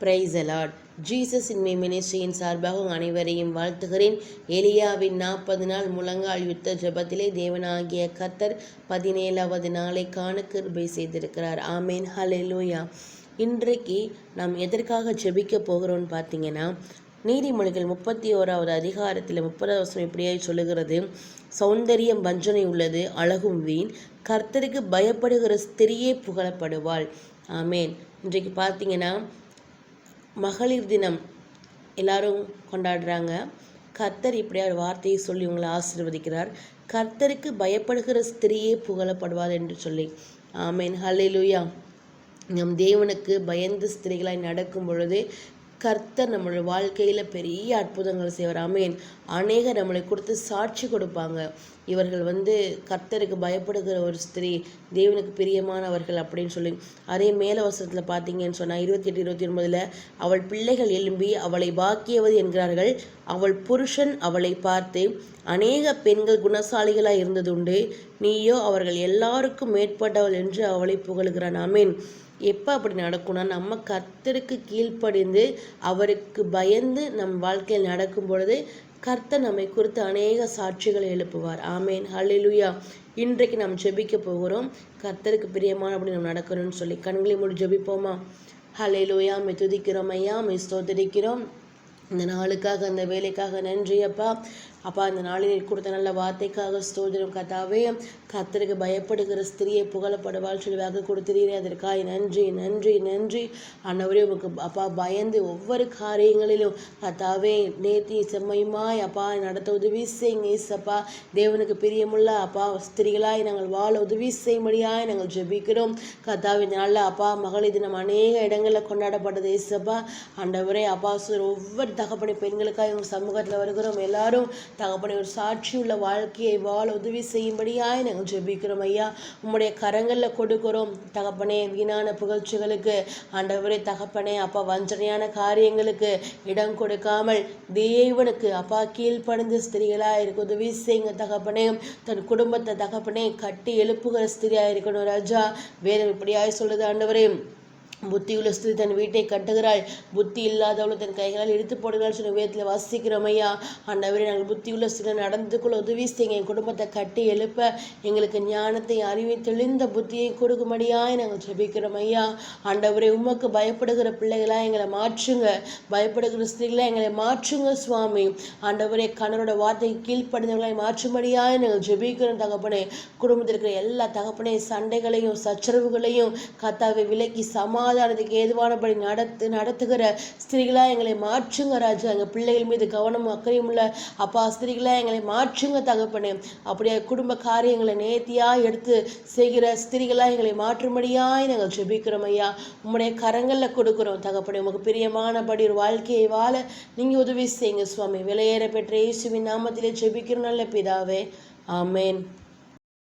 Price the Lord. Jesus in my மினிஸ்ட்ரியின் சார்பாக அனைவரையும் வாழ்த்துகிறேன். எலியாவின் 40 நாள் முழங்கால் யுத்த ஜெபத்திலே தேவனாகிய கர்த்தர் 17வது நாளை காண கிருபை செய்திருக்கிறார். ஆமேன், ஹல்லேலூயா. இன்றைக்கு நாம் எதற்காக ஜெபிக்க போகிறோம்னு பார்த்தீங்கன்னா, நீதிமொழிகள் 31வது அதிகாரத்தில் 30வது வசனம் இப்படியாய் சொல்லுகிறது, சௌந்தரியம் வஞ்சனை உள்ளது, அழகும் வீண், கர்த்தருக்கு பயப்படுகிற ஸ்திரியே புகழப்படுவாள். ஆமேன். இன்றைக்கு பார்த்தீங்கன்னா மகளிர் தினம் எல்லாரும் கொண்டாடுறாங்க. கர்த்தர் இப்படியா ஒரு வார்த்தையை சொல்லி உங்களை ஆசீர்வதிக்கிறார். கர்த்தருக்கு பயப்படுகிற ஸ்திரியே புகழப்படுவார் என்று சொல்லி. ஆமேன், ஹல்லேலூயா. நம் தேவனுக்கு பயந்து ஸ்திரிகளாய் நடக்கும் பொழுது கர்த்தர் நம்மளுடைய வாழ்க்கையில் பெரிய அற்புதங்கள் செய்வார். ஆமேன். அநேக நம்மளை கொடுத்து சாட்சி கொடுப்பாங்க. இவர்கள் கர்த்தருக்கு பயப்படுகிற ஒரு ஸ்திரீ, தேவனுக்கு பிரியமானவர்கள் அப்படின்னு சொல்லி. அதே மேல வசனத்தில் பார்த்தீங்கன்னு சொன்னால் 28-29 அவள் பிள்ளைகள் எழும்பி அவளை பாக்கியவது என்கிறார்கள், அவள் புருஷன் அவளை பார்த்து அநேக பெண்கள் குணசாலிகளாக இருந்ததுண்டு, நீயோ அவர்கள் எல்லாருக்கும் மேற்பட்டவள் என்று அவளை புகழுகிறான். ஆமேன். எப்போ அப்படி நடக்கும்னா, நம்ம கர்த்தருக்கு கீழ்ப்படிந்து அவருக்கு பயந்து நம் வாழ்க்கையில் நடக்கும் பொழுது கர்த்தர் நம்மை குறித்து அநேக சாட்சிகளை எழுப்புவார். ஆமேன், ஹல்லேலூயா. இன்றைக்கு நாம் ஜெபிக்க போகிறோம். கர்த்தருக்கு பிரியமான அப்படி நம்ம நடக்கணும்னு சொல்லி கண்களை மூடி ஜெபிப்போமா? ஹல்லேலூயா. மை துதிக்கிறோம் ஐயா, மை ஸ்தோத்திரிக்கிறோம். இந்த நாளுக்காக, அந்த வேலைக்காக நன்றி அப்பா. அப்பா, இந்த நாளில் கொடுத்த நல்ல வார்த்தைக்காக ஸ்தோத்திரம் கர்த்தாவே. கர்த்தருக்கு பயப்படுகிற ஸ்திரியை புகழப்படுவாள் சொல்லி வாக்கு கொடுத்துறீரே, அதற்காக நன்றி நன்றி நன்றி ஆண்டவரே. உங்களுக்கு அப்பா பயந்து ஒவ்வொரு காரியங்களிலும் கர்த்தாவே நேர்த்தி செம்மையுமாய் அப்பா நடத்த உதவி செய்யுங்க ஏசப்பா. தேவனுக்கு பிரியமுள்ள அப்பா ஸ்திரிகளாய் நாங்கள் வாழ உதவி செய்யும்படியாய் நாங்கள் ஜெபிக்கிறோம் கர்த்தாவே. நல்ல அப்பா மகளிர் தினம் அநேக இடங்களில் கொண்டாடப்பட்டது ஏசப்பா. ஆண்டவரே அப்பா ஒவ்வொரு தகப்பனை பெண்களுக்காக எங்கள் சமூகத்தில் வருகிறோம். எல்லாரும் தகப்பனை ஒரு சாட்சி உள்ள வாழ்க்கையை வாழ உதவி செய்யும்படியாய் நாங்கள் ஜெபிக்கிறோம் ஐயா. உம்முடைய கரங்களில் கொடுக்கிறோம் தகப்பனே. வீணான புகழ்ச்சிகளுக்கு ஆண்டவரே தகப்பனே அப்பா வஞ்சனையான காரியங்களுக்கு இடம் கொடுக்காமல் தேவனுக்கு அப்பா கீழ்ப்படிந்த ஸ்திரிகளாக இருக்க உதவி செய்யுங்க தகப்பனே. தன் குடும்பத்தை தகப்பனே கட்டி எழுப்புகிற ஸ்திரியாக இருக்கணும் ராஜா. வேதம் இப்படியாய் சொல்லுது ஆண்டவரே, புத்தியுள்ள ஸ்திரீ தன் வீட்டை கட்டுகிறாள், புத்தி இல்லாதவளும் தன் கைகளால் இழுத்து போடுகிறாள் சொல்லி வேதத்தில் வாசிக்கிறோம் ஐயா. ஆண்டவரே நாங்கள் புத்தியுள்ள ஸ்திரீ நடந்துக்குள்ள உதவி செய்யுங்க. என் குடும்பத்தை கட்டி எழுப்ப எங்களுக்கு ஞானத்தை அறிவை தெளிந்த புத்தியை கொடுக்கும்படியாய் நாங்கள் ஜெபிக்கிறோம் ஐயா. ஆண்டவரே உமக்கு பயப்படுகிற பிள்ளைகளாக எங்களை மாற்றுங்க, பயப்படுகிற ஸ்திரீகளாக எங்களை மாற்றுங்க சுவாமி. ஆண்டவரே கணவரோட வார்த்தைக்கு கீழ்ப்படிந்தவர்களாய் மாற்றும்படியாய் நாங்கள் ஜெபிக்கிறோம் தகப்பனே. குடும்பத்தில் இருக்கிற எல்லா தகப்பனே சண்டைகளையும் சச்சரவுகளையும் கர்த்தாவை விலக்கி சமாதானத்துக்கு ஏதுவானபடி நடத்துகிற ஸ்திரீகளா எங்களை மாற்றுங்க ராஜா. எங்கள் பிள்ளைகள் மீது கவனமும் அக்கறையும் உள்ள அப்பா ஸ்திரீகளா எங்களை மாற்றுங்க தகப்பனே. அப்படியே குடும்ப காரியங்களை நேர்த்தியாக எடுத்து செய்கிற ஸ்திரீகளா எங்களை மாற்றும்படியாய் நாங்கள் ஜெபிக்கிறோம் ஐயா. உம்முடைய கரங்களில் கொடுக்குறோம் தகப்பனே. உமக்கு பிரியமானபடி ஒரு வாழ்க்கையை வாழ நீங்கள் உதவி செய்யுங்க சுவாமி. விலையேற பெற்ற இயேசுவின் நாமத்திலே ஜெபிக்கிறோம் நல்ல பிதாவே. ஆமேன்.